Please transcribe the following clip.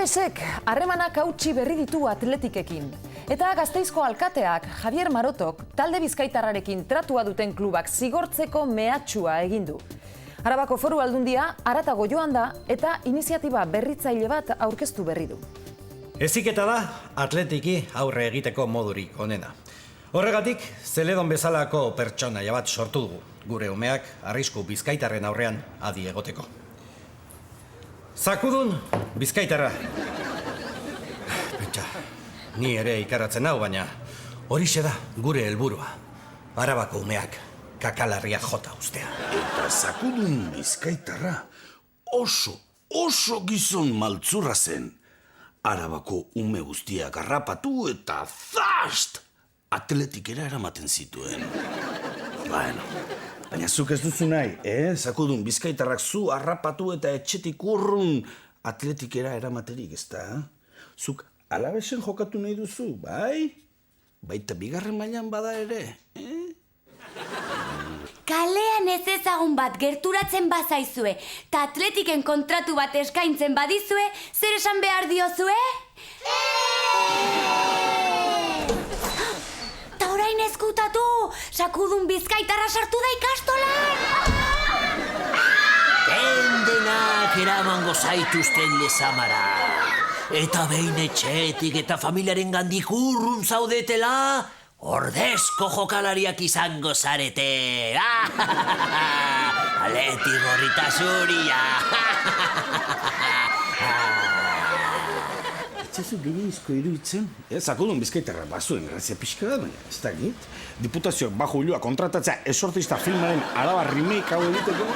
Leganesek harremanak hautsi berri ditu Atletikekin. Eta Gasteizko alkateak Javier Marotok talde bizkaitarrarekin tratua duten klubak zigortzeko mehatxua egin du. Arabako Foru Aldundia haratago joan da eta iniziatiba berritzaile bat aurkeztu berri du. Heziketa da Atletiki aurre egiteko modurik onena. Horregatik, Zeledon bezalako pertsonaia bat sortu dugu, gure umeak arrisku bizkaitarren aurrean adi egoteko. Zakudun bizkaitarra. Pentsa, ni ere ikaratzen hau, baina horixe da gure helburua. Arabako umeak kakalarria jota ustea. Eta Zakudun bizkaitarra oso gizon maltzurra zen. Arabako ume guztiak harrapatu eta zast! Atletikera eramaten zituen. Baina zuk ez duzu nahi, Zakudun bizkaitarrak zu harrapatu eta etxetik urrun Atletikera eramaterik, ezta? Zuk Alavesen jokatu nahi duzu, bai? Baita bigarren mailan bada ere, Kalean ez ezagun bat gerturatzen bazaizue, eta Atletiken kontratu bat eskaintzen badizue, zer esan behar diozue? Ta orain ezkutatu, Zakudun bizkaitarra sartu da ikastolan! Dendenak eramango zaituzten lezamara. Eta behin etxetik eta familiaren gandik urrun zaudetela, ordezko jokalariak izango zarete. Aleti gorrita zuria. Etxazu gehiagizko iruditzen? Zakudun bizkaitarra bazuen grazia pixka da, baina ez da git. Diputazioak bajo ulua kontratatzea esortista filmaren Araba remake hau egiteko.